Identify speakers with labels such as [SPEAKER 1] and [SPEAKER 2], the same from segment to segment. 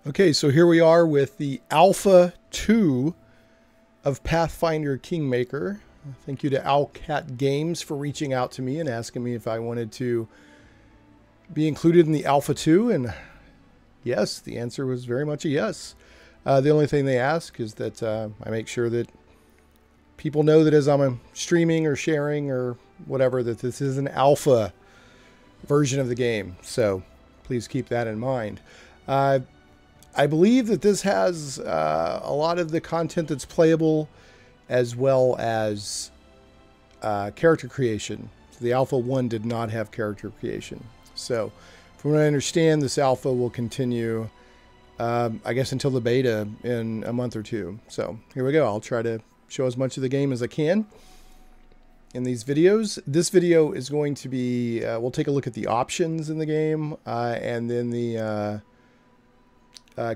[SPEAKER 1] Okay, so here we are with the Alpha 2 of Pathfinder Kingmaker. Thank you to Owlcat Games for reaching out to me and asking me if I wanted to be included in the Alpha 2. And yes, the answer was very much a yes. The only thing they ask is that I make sure that people know that as I'm streaming or sharing or whatever, that this is an alpha version of the game. So please keep that in mind. I believe that this has a lot of the content that's playable, as well as character creation. So the Alpha 1 did not have character creation. So from what I understand, this Alpha will continue, I guess, until the beta in a month or two. So here we go. I'll try to show as much of the game as I can in these videos. This video is going to be, we'll take a look at the options in the game and then the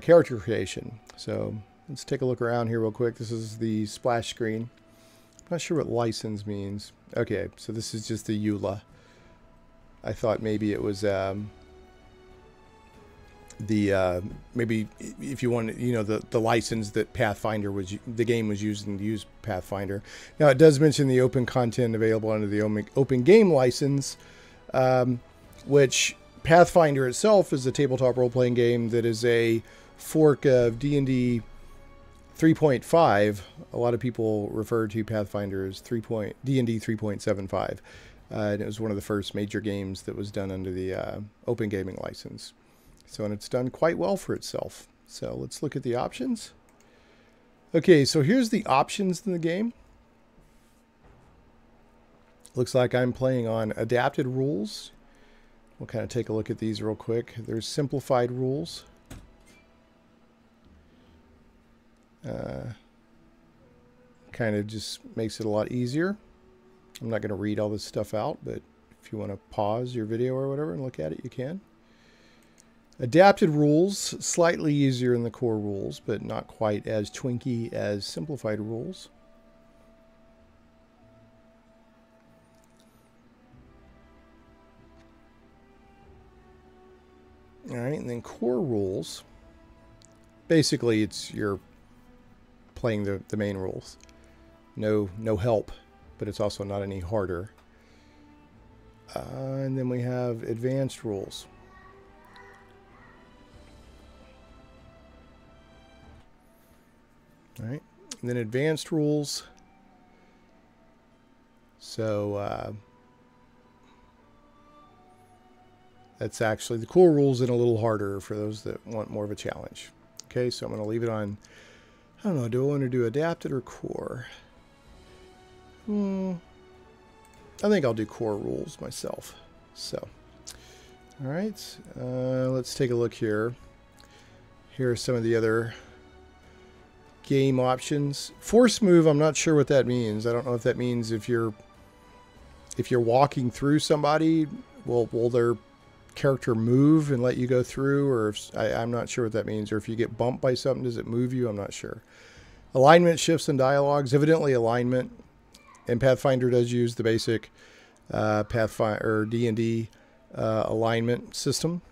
[SPEAKER 1] character creation. So let's take a look around here real quick. This is the splash screen. I'm not sure what license means. Okay, so this is just the EULA. I thought maybe it was maybe if you want, you know, the license that Pathfinder was, the game was using to use Pathfinder. Now it does mention the open content available under the open game license, which Pathfinder itself is a tabletop role-playing game that is a fork of D&D 3.5. A lot of people refer to Pathfinder as D&D 3.75. And it was one of the first major games that was done under the open gaming license. So, and it's done quite well for itself. So let's look at the options. Okay, so here's the options in the game. Looks like I'm playing on adapted rules. We'll kind of take a look at these real quick. There's simplified rules. Kind of just makes it a lot easier. I'm not going to read all this stuff out, but if you want to pause your video or whatever and look at it, you can. Adapted rules, slightly easier than the core rules, but not quite as twinky as simplified rules. All right, and then core rules. Basically, it's you're playing the main rules. No help, but it's also not any harder. And then we have advanced rules. All right, and then advanced rules. So that's actually the core rules and a little harder for those that want more of a challenge. Okay, so I'm going to leave it on, I don't know, do I want to do adapted or core? I think I'll do core rules myself. So, all right, let's take a look here. Here are some of the other game options. Force move, I'm not sure what that means. I don't know if that means if you're walking through somebody, will their character move and let you go through, or if, I'm not sure what that means. Or if you get bumped by something, does it move you? I'm not sure. Alignment, shifts, and dialogues. Evidently alignment, and Pathfinder does use the basic Pathfinder or D&D alignment system.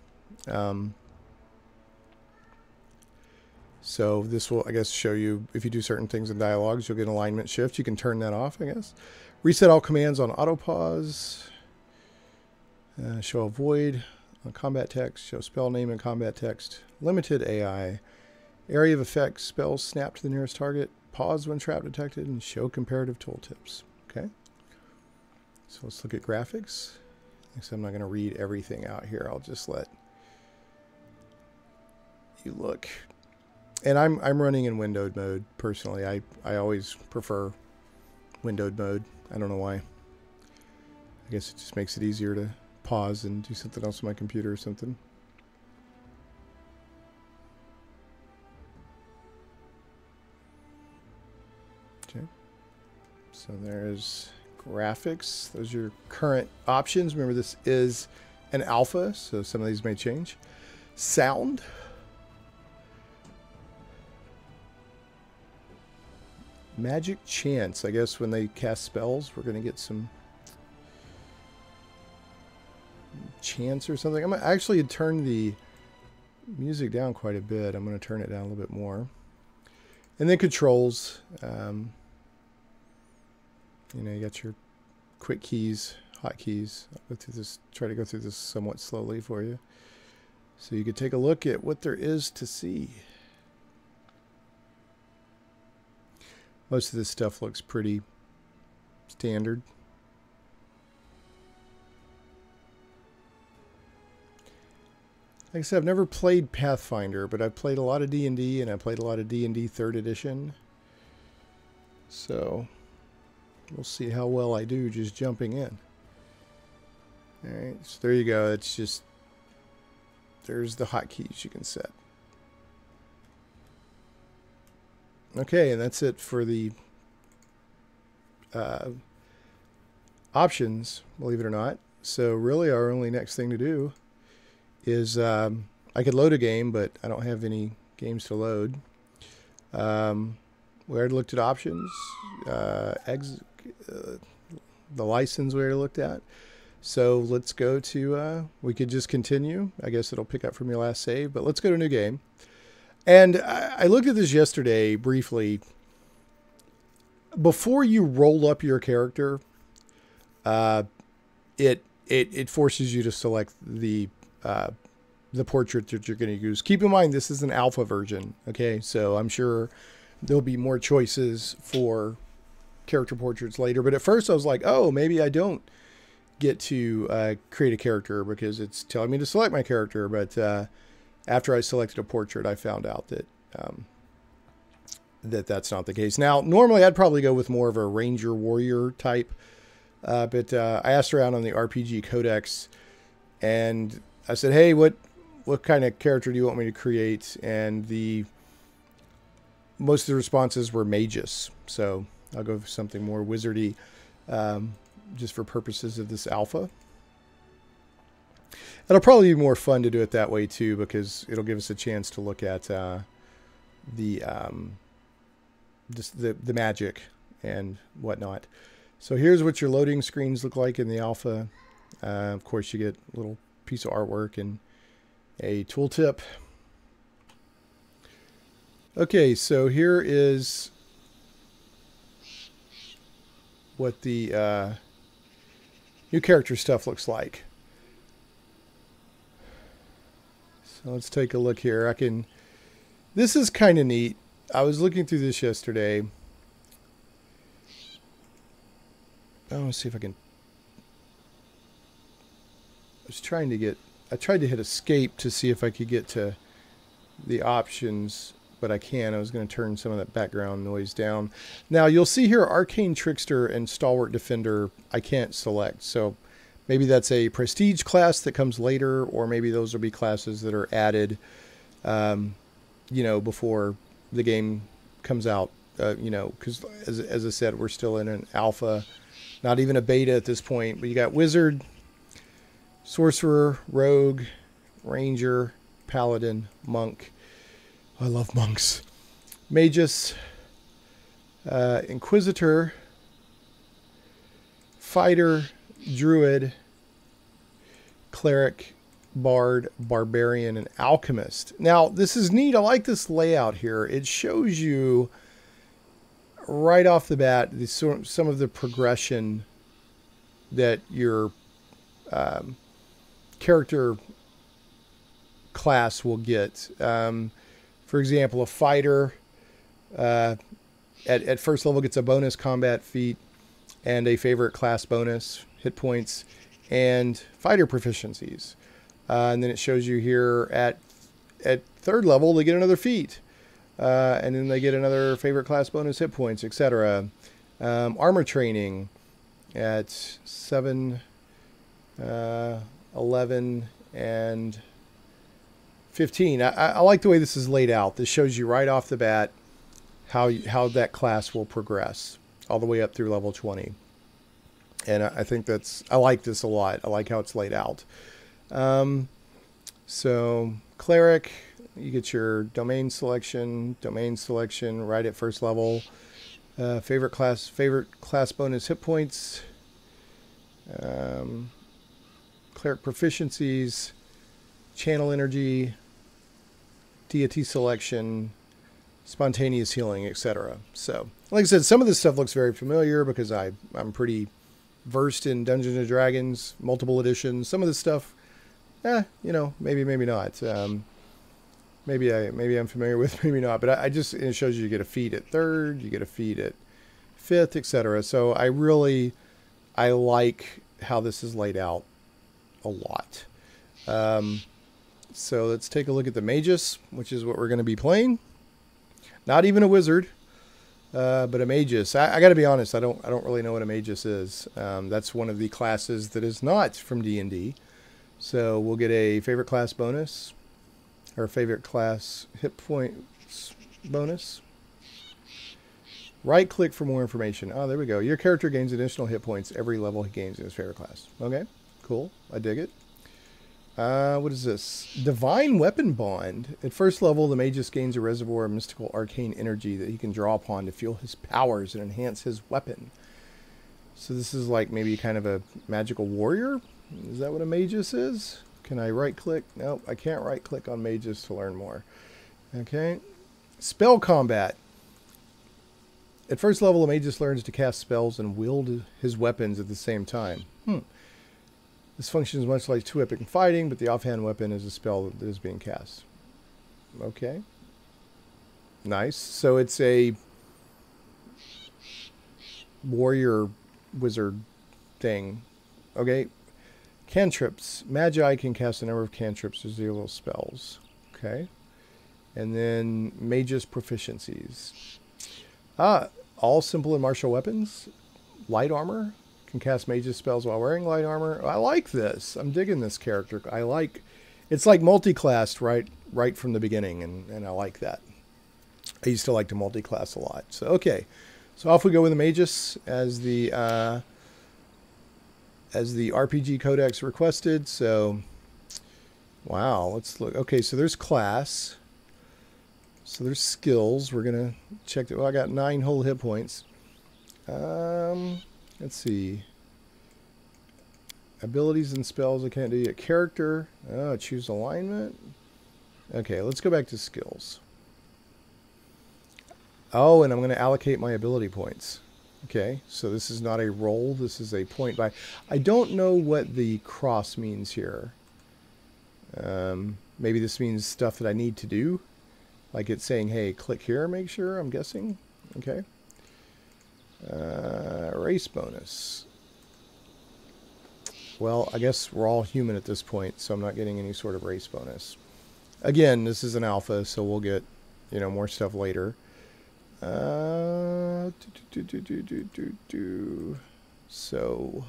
[SPEAKER 1] So this will, I guess, show you if you do certain things in dialogues, you'll get an alignment shift. You can turn that off, I guess. Reset all commands on auto pause. Show a void on combat text. Show spell name in combat text. Limited AI. Area of effect. Spells snap to the nearest target. Pause when trap detected. And show comparative tooltips. Okay. So let's look at graphics. I'm not going to read everything out here. I'll just let you look. And I'm running in windowed mode personally. I always prefer windowed mode. I don't know why. I guess it just makes it easier to pause and do something else on my computer or something. Okay. So there's graphics. Those are your current options. Remember, this is an alpha, so some of these may change. Sound. Magic chance. I guess when they cast spells, we're going to get some chance or something. I'm actually turn the music down quite a bit. I'm going to turn it down a little bit more. And then controls. You got your quick keys, hotkeys. I'll go through this, try to go through this somewhat slowly for you, so you can take a look at what there is to see. Most of this stuff looks pretty standard. Like I said, I've never played Pathfinder, but I've played a lot of D&D, and I played a lot of D&D 3rd edition. So we'll see how well I do just jumping in. Alright, so there you go. It's just, there's the hotkeys you can set. Okay, and that's it for the options, believe it or not. So really our only next thing to do is, I could load a game, but I don't have any games to load. We already looked at options, the license we already looked at. So let's go to, we could just continue. I guess it'll pick up from your last save, but let's go to a new game. And I looked at this yesterday briefly. Before you roll up your character, it forces you to select the portrait that you're going to use. Keep in mind, this is an alpha version. Okay, so I'm sure there'll be more choices for character portraits later. But at first I was like, oh, maybe I don't get to create a character because it's telling me to select my character. But after I selected a portrait, I found out that that's not the case. Now, normally I'd probably go with more of a ranger warrior type. But I asked around on the RPG Codex, and I said, hey, what kind of character do you want me to create? And most of the responses were magus. So I'll go for something more wizardy, just for purposes of this alpha. It'll probably be more fun to do it that way too, because it'll give us a chance to look at just the magic and whatnot. So here's what your loading screens look like in the alpha. Of course, you get a little piece of artwork and a tooltip. Okay, so here is what the new character stuff looks like. So let's take a look here. This is kind of neat. I was looking through this yesterday. I want to see if I can. I tried to hit escape to see if I could get to the options, but I can't. I was going to turn some of that background noise down. Now you'll see here Arcane Trickster and Stalwart Defender I can't select. So maybe that's a prestige class that comes later, or maybe those will be classes that are added, before the game comes out, because as I said, we're still in an alpha, not even a beta at this point. But you got Wizard, Sorcerer, Rogue, Ranger, Paladin, Monk. I love monks. Magus, Inquisitor, Fighter, Druid, Cleric, Bard, Barbarian, and Alchemist. Now, this is neat. I like this layout here. It shows you right off the bat some of the progression that your character class will get. For example, a fighter at first level gets a bonus combat feat and a favorite class bonus, hit points, and fighter proficiencies. And then it shows you here at third level they get another feat, and then they get another favorite class bonus, hit points, etc. Armor training at 7, 11, and 15. I like the way this is laid out. This shows you right off the bat how that class will progress all the way up through level 20. And I think I like this a lot. I like how it's laid out. So Cleric, you get your domain selection right at first level. Favorite class bonus, hit points. Cleric proficiencies, channel energy, deity selection, spontaneous healing, etc. So, like I said, some of this stuff looks very familiar because I'm pretty versed in Dungeons and Dragons, multiple editions. Some of this stuff, maybe not. Maybe I'm familiar with, maybe not. But it shows you get a feat at 3rd, you get a feat at 5th, etc. So I like how this is laid out a lot. So let's take a look at the magus, which is what we're going to be playing. Not even a wizard, but a magus. I got to be honest, I don't really know what a magus is. That's one of the classes that is not from D&D. So we'll get a favorite class bonus, or favorite class hit points bonus. Right click for more information. Oh, there we go. Your character gains additional hit points every level he gains in his favorite class. Okay, cool. I dig it. What is this? Divine Weapon Bond. At first level, the magus gains a reservoir of mystical arcane energy that he can draw upon to fuel his powers and enhance his weapon. So this is like maybe kind of a magical warrior? Is that what a magus is? Can I right click? Nope, I can't right click on magus to learn more. Okay. Spell combat. At first level, a magus learns to cast spells and wield his weapons at the same time. This functions much like 2 epic fighting, but the offhand weapon is a spell that is being cast. Okay. Nice. So it's a warrior wizard thing. Okay. Cantrips. Magi can cast a number of cantrips or 0 spells. Okay. And then magus proficiencies. All simple and martial weapons. Light armor. Can cast magus spells while wearing light armor. I like this. I'm digging this character. It's like multi-classed right from the beginning, and I like that. I used to like to multi-class a lot. So okay. So off we go with the magus as the RPG codex requested. So wow, let's look. Okay, so there's class. So there's skills. We're gonna check that. Well, I got 9 whole hit points. Let's see. Abilities and spells I can't do yet. Character. Choose alignment. Okay, let's go back to skills. Oh, and I'm going to allocate my ability points. Okay, so this is not a roll. This is a point by. I don't know what the cross means here. Maybe this means stuff that I need to do. Like it's saying, hey, click here, make sure, I'm guessing. Okay. Race bonus. Well, I guess we're all human at this point, so I'm not getting any sort of race bonus. Again, this is an alpha, so we'll get, more stuff later. So,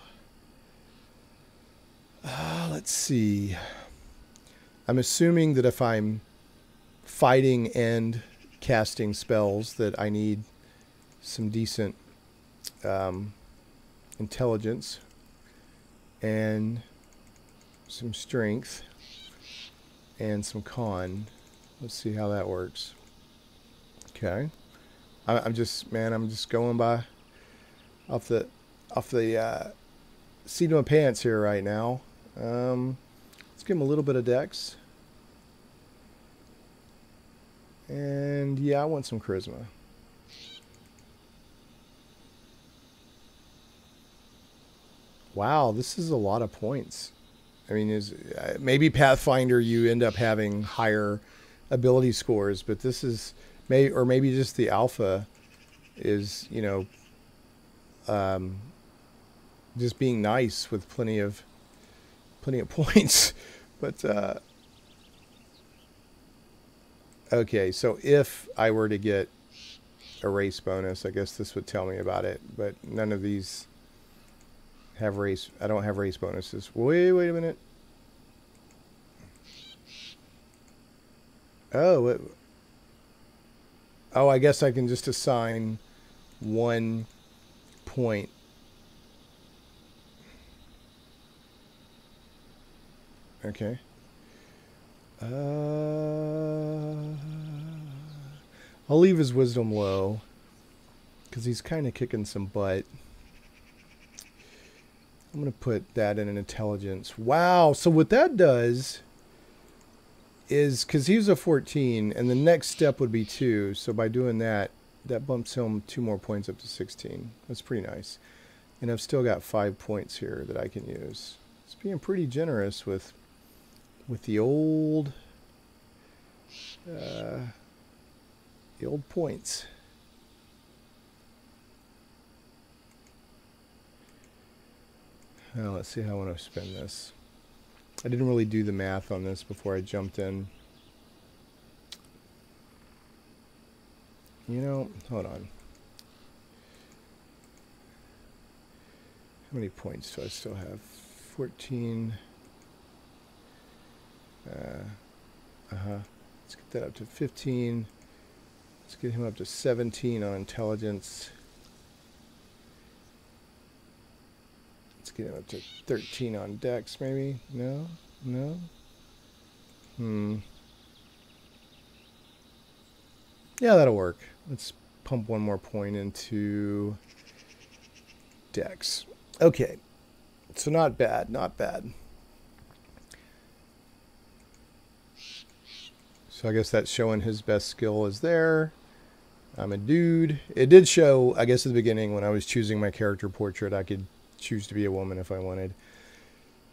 [SPEAKER 1] let's see. I'm assuming that if I'm fighting and casting spells that I need some decent intelligence and some strength and some con. Let's see how that works. Okay. I'm just going by off the seat of my pants here right now. Let's give him a little bit of dex. And yeah, I want some charisma. Wow, this is a lot of points. I mean, maybe Pathfinder you end up having higher ability scores, but this is maybe just the alpha is, just being nice with plenty of points. But okay, so if I were to get a race bonus, I guess this would tell me about it, but none of these have race. I don't have race bonuses. Wait a minute. Oh, I guess I can just assign 1 point. Okay. I'll leave his wisdom low because he's kind of kicking some butt. I'm going to put that in an intelligence. Wow. So what that does is because he was a 14, and the next step would be 2. So by doing that, that bumps him 2 more points up to 16. That's pretty nice. And I've still got 5 points here that I can use. It's being pretty generous with the old points. Now let's see how I want to spend this. I didn't really do the math on this before I jumped in. You know, hold on. How many points do I still have? 14. Let's get that up to 15. Let's get him up to 17 on intelligence. Let's get him up to 13 on dex, maybe? No? No? Yeah, that'll work. Let's pump 1 more point into dex. Okay. So not bad, not bad. So I guess that's showing his best skill is there. I'm a dude. It did show, I guess at the beginning when I was choosing my character portrait, I could choose to be a woman if I wanted.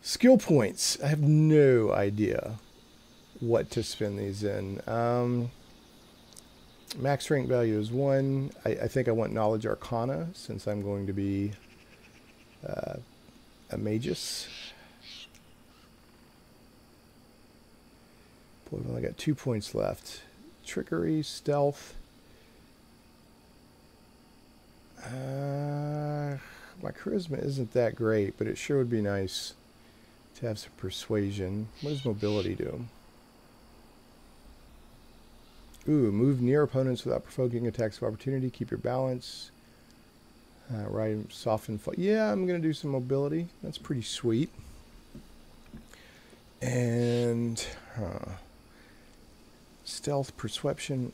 [SPEAKER 1] Skill points. I have no idea what to spend these in. Max rank value is 1. I think I want Knowledge Arcana since I'm going to be a magus. Boy, I've only got 2 points left. Trickery, stealth. My charisma isn't that great, but it sure would be nice to have some persuasion. What does mobility do? Ooh, move near opponents without provoking attacks of opportunity. Keep your balance. Right, soften. Yeah, I'm going to do some mobility. That's pretty sweet. And stealth, perception.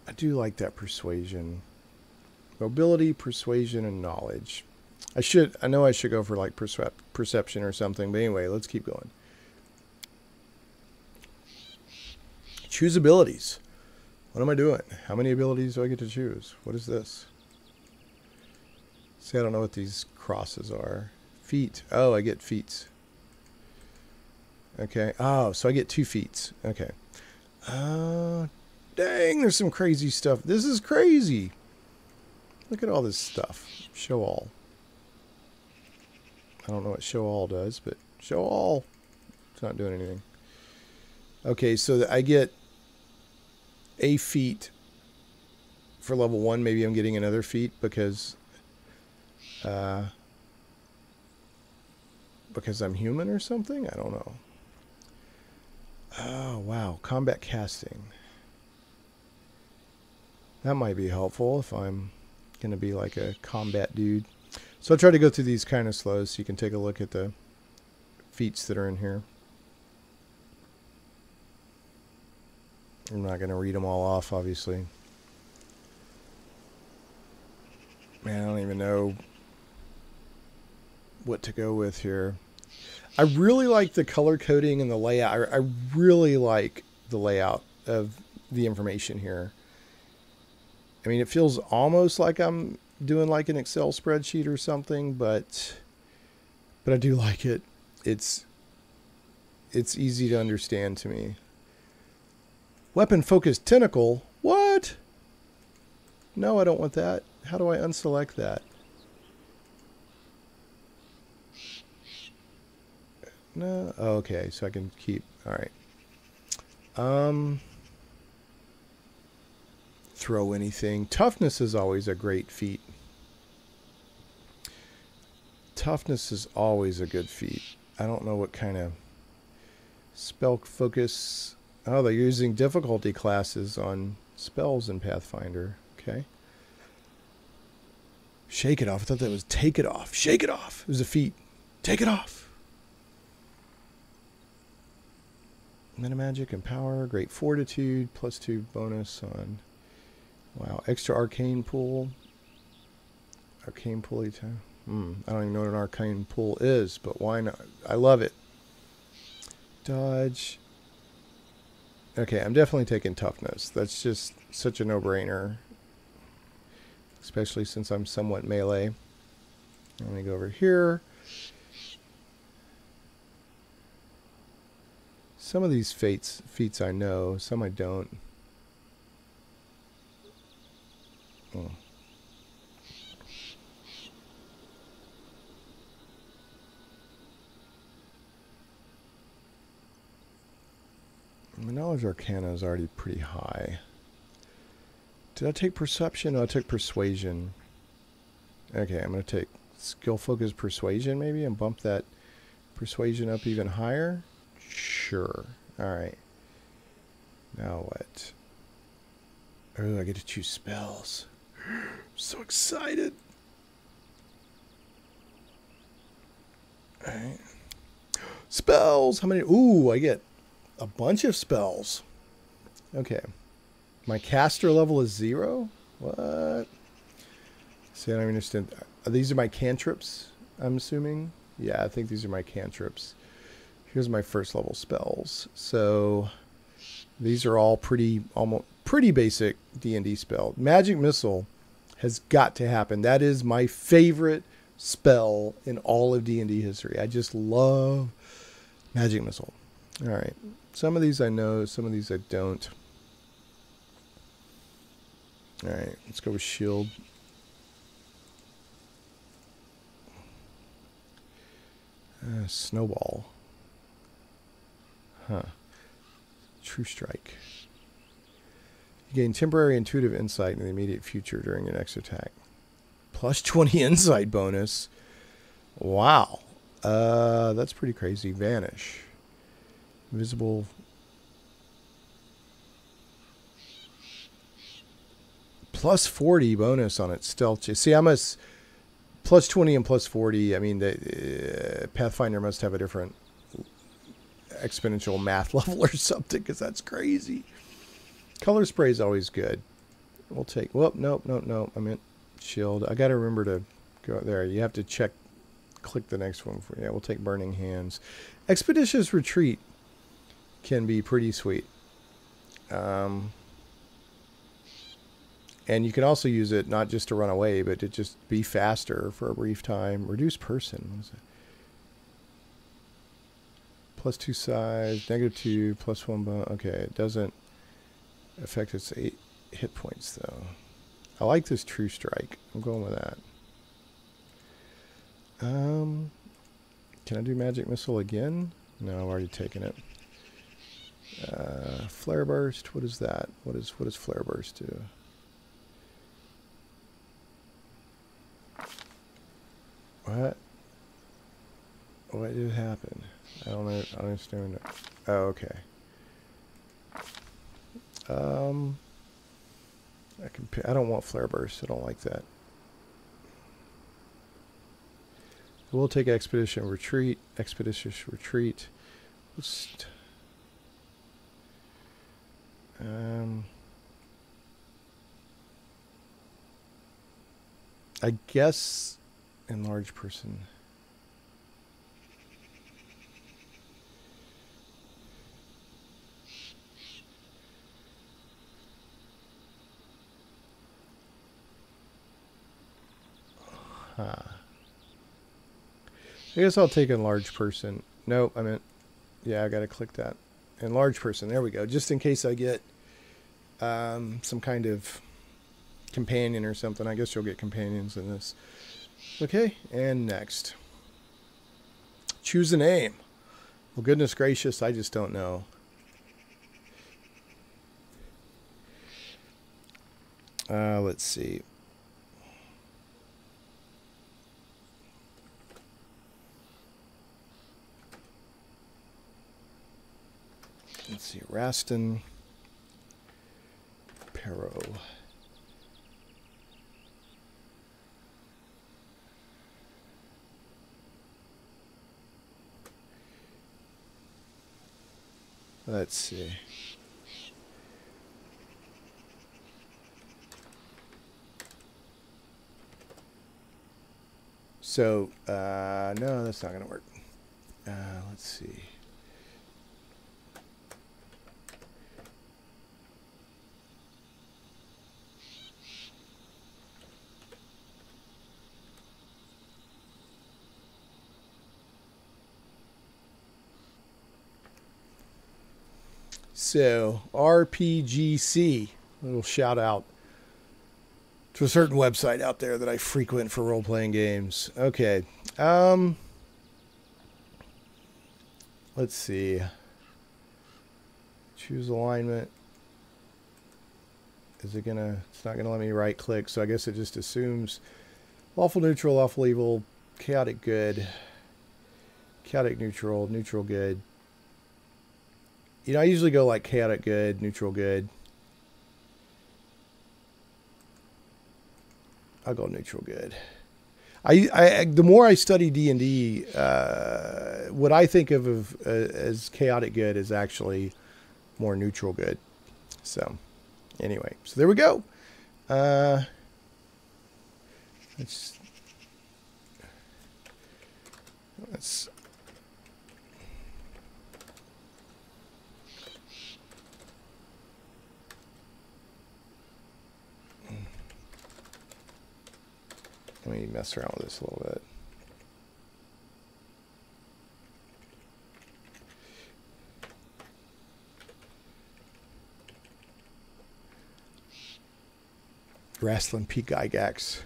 [SPEAKER 1] I do like that persuasion. Mobility, persuasion, and knowledge. I know I should go for like perception or something, but anyway, let's keep going. Choose abilities. What am I doing? How many abilities do I get to choose? What is this? See, I don't know what these crosses are. Feat. Oh, I get feats. Okay. Oh, so I get 2 feats. Okay. Dang, there's some crazy stuff. This is crazy. Look at all this stuff. Show all. I don't know what show all does, but show all. It's not doing anything. Okay, so I get a feat for level 1. Maybe I'm getting another feat because I'm human or something? I don't know. Oh, wow. Combat casting. That might be helpful if I'm going to be like a combat dude. So I'll try to go through these kind of slow so you can take a look at the feats that are in here. I'm not going to read them all off, obviously. Man, I don't even know what to go with here. I really like the color coding and the layout. I really like the layout of the information here. I mean, it feels almost like I'm doing like an Excel spreadsheet or something, but I do like it. It's easy to understand to me. Weapon focused tentacle. What? No, I don't want that. How do I unselect that? No. Oh, okay, so I can keep. All right. Throw anything. Toughness is always a great feat. Toughness is always a good feat. I don't know what kind of spell focus. Oh, they're using difficulty classes on spells in Pathfinder. Okay. Shake it off. I thought that was take it off. Shake it off. It was a feat. Take it off. Metamagic and power. Great fortitude. +2 bonus on Wow, extra arcane pool. Arcane pool. I don't even know what an arcane pool is, but why not? I love it. Dodge. Okay, I'm definitely taking toughness. That's just such a no-brainer. Especially since I'm somewhat melee. Let me go over here. Some of these feats I know, some I don't. Oh. My knowledge arcana is already pretty high. Did I take perception? No, I took persuasion. Okay, I'm going to take skill focus persuasion maybe and bump that persuasion up even higher. Sure. Alright. Now what? Oh, I get to choose spells. I'm so excited. Alright. Spells! How many? Ooh, I get a bunch of spells. Okay. My caster level is 0? What? See, I don't understand. These are my cantrips, I'm assuming. Yeah, I think these are my cantrips. Here's my first level spells. So these are all pretty basic D&D spell. Magic Missile has got to happen. That is my favorite spell in all of D&D history. I just love Magic Missile. All right. Some of these I know, some of these I don't. All right, let's go with shield. Snowball. Huh. True Strike. You gain temporary intuitive insight in the immediate future during your next attack. Plus 20 insight bonus. Wow. That's pretty crazy. Vanish. Visible. Plus 40 bonus on its stealth. See, I'm a plus 20 and plus 40. I mean, the Pathfinder must have a different exponential math level or something, because that's crazy. Color spray is always good. We'll take. Well, nope. I meant shield. I got to remember to go there. You have to click the next one. Yeah, we'll take Burning Hands. Expeditious Retreat can be pretty sweet. And you can also use it not just to run away, but to just be faster for a brief time. Reduce person. What is it? Plus 2 size, -2, plus 1 bone. Okay, it doesn't affect its 8 hit points though. I like this True Strike. I'm going with that. Can I do Magic Missile again? No, I've already taken it. Flare Burst. What is that? What does Flare Burst do? What did happen? I don't know. I don't understand it. Oh, okay. I don't want Flare Burst. I don't like that. We'll take Expeditious Retreat. Just, I guess enlarge person. I guess I'll take enlarge person. Nope, I meant, yeah, I got to click that. Enlarge person. There we go. Just in case I get some kind of companion or something. I guess you'll get companions in this. Okay, and next. Choose a name. Well, goodness gracious, I just don't know. Let's see. Let's see. Rastin. Pero. Let's see. So, no, that's not going to work. Let's see. So, RPGC, a little shout out to a certain website out there that I frequent for role-playing games. Okay. Let's see. Choose alignment. Is it gonna, it's not gonna let me right click, so I guess it just assumes lawful neutral, lawful evil, chaotic good, chaotic neutral, neutral good. You know, I usually go like chaotic good, neutral good. I'll go neutral good. The more I study D&D, what I think of as chaotic good is actually more neutral good. So, anyway, so there we go. Let's let me mess around with this a little bit. Wrestling P. Gygax.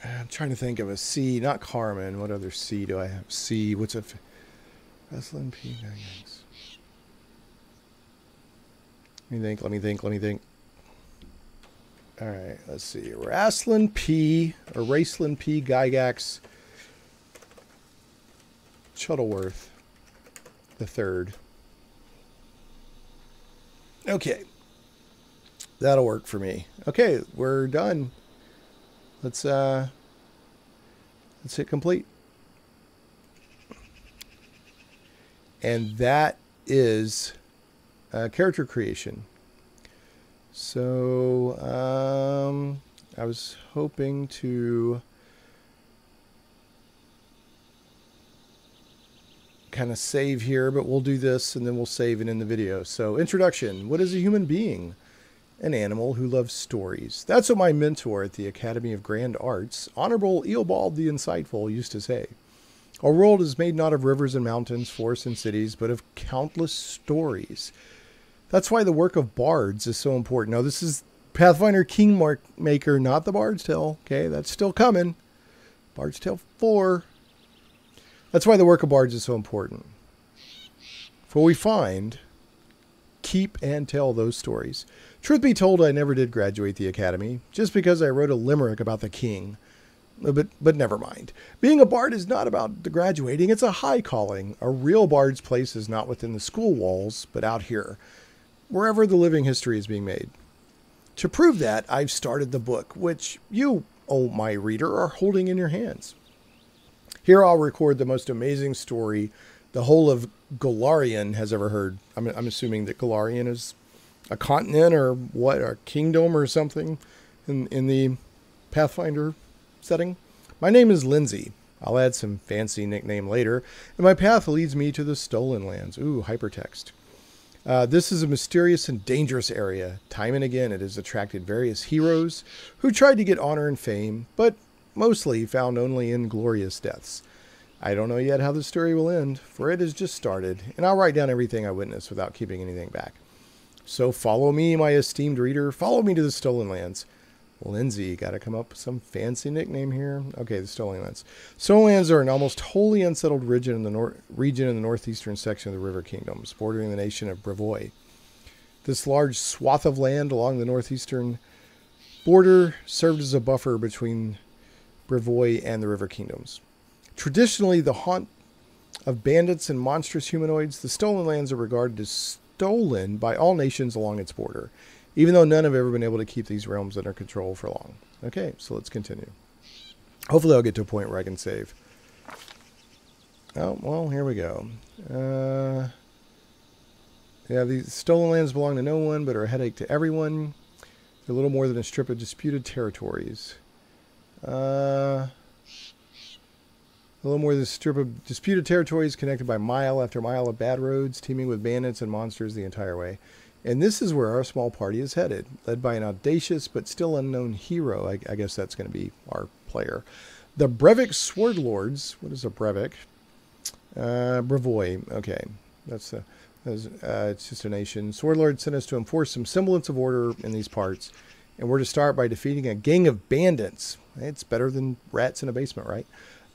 [SPEAKER 1] I'm trying to think of a C, not Carmen. What other C do I have? C, what's a Wrestling P. Gygax? Let me think. All right, let's see. Wrestling P. Gygax Shuttleworth the third. Okay. That'll work for me. Okay, we're done. Let's hit complete. And that is character creation. So I was hoping to kind of save here, but we'll do this and then we'll save it in the video. So introduction. What is a human being? An animal who loves stories. That's what my mentor at the Academy of Grand Arts, Honorable Eobald the Insightful, used to say. Our world is made not of rivers and mountains, forests and cities, but of countless stories. That's why the work of bards is so important. Now, this is Pathfinder Kingmaker, not the Bard's Tale. Okay, that's still coming. Bard's Tale 4. That's why the work of bards is so important. For we find, keep and tell those stories. Truth be told, I never did graduate the academy, just because I wrote a limerick about the king. But never mind. Being a bard is not about the graduating. It's a high calling. A real bard's place is not within the school walls, but out here, wherever the living history is being made. To prove that, I've started the book, which you, oh my reader, are holding in your hands. Here I'll record the most amazing story the whole of Golarion has ever heard. I'm assuming that Golarion is a continent or what, a kingdom or something in the Pathfinder setting. My name is Lindsay. I'll add some fancy nickname later, and my path leads me to the Stolen Lands. Ooh, hypertext. This is a mysterious and dangerous area. Time and again, it has attracted various heroes who tried to get honor and fame, but mostly found only inglorious deaths. I don't know yet how the story will end, for it has just started, and I'll write down everything I witnessed without keeping anything back. So follow me, my esteemed reader. Follow me to the Stolen Lands. Lindsay, got to come up with some fancy nickname here. Okay, the Stolen Lands. Stolen Lands are an almost wholly unsettled region in the northeastern section of the River Kingdoms, bordering the nation of Brevoy. This large swath of land along the northeastern border served as a buffer between Brevoy and the River Kingdoms. Traditionally the haunt of bandits and monstrous humanoids, the Stolen Lands are regarded as stolen by all nations along its border, even though none have ever been able to keep these realms under control for long. Okay, so let's continue. Hopefully I'll get to a point where I can save. Oh, well, here we go. Yeah, these stolen lands belong to no one, but are a headache to everyone. They're a little more than a strip of disputed territories. A little more than a strip of disputed territories connected by mile after mile of bad roads, teeming with bandits and monsters the entire way. And this is where our small party is headed, led by an audacious but still unknown hero. I guess that's going to be our player. The Brevik Swordlords. What is a Brevik? Brevoy. Okay. It's just a nation. Swordlords sent us to enforce some semblance of order in these parts. And we're to start by defeating a gang of bandits. It's better than rats in a basement, right?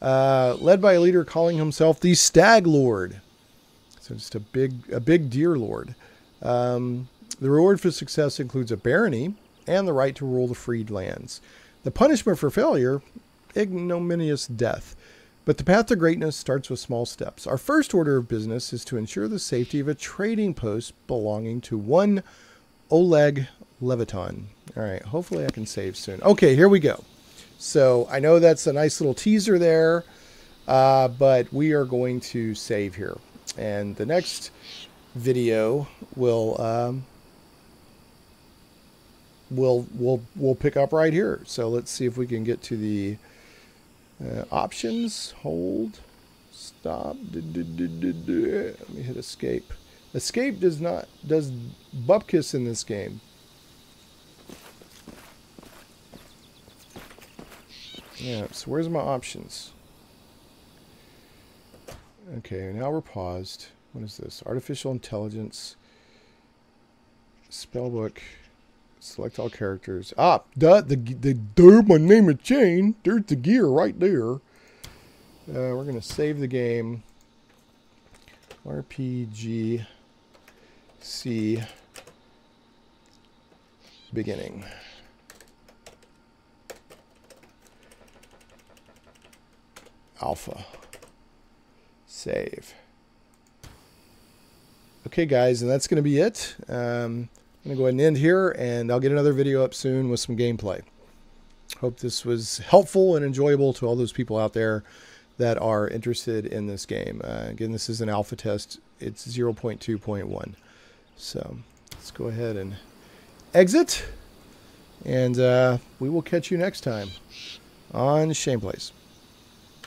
[SPEAKER 1] Led by a leader calling himself the Stag Lord. So just a big deer lord. The reward for success includes a barony and the right to rule the freed lands. The punishment for failure, ignominious death. But the path to greatness starts with small steps. Our first order of business is to ensure the safety of a trading post belonging to one Oleg Leviton. All right, hopefully I can save soon. Okay, here we go. So I know that's a nice little teaser there, but we are going to save here. And the next video will we'll pick up right here. So let's see if we can get to the options. Hold, stop. Let me hit escape. Escape does bupkis in this game. Yeah, so where's my options? Okay, now we're paused. What is this? Artificial intelligence. Spellbook. Select all characters. Ah, dude, my name is Jane. There's the gear right there. We're going to save the game. RPG C beginning. Alpha. Save. Okay, guys, and that's going to be it. I'm going to go ahead and end here, and I'll get another video up soon with some gameplay. Hope this was helpful and enjoyable to all those people out there that are interested in this game. Again, this is an alpha test. It's 0.2.1. So let's go ahead and exit, and we will catch you next time on Shameplace.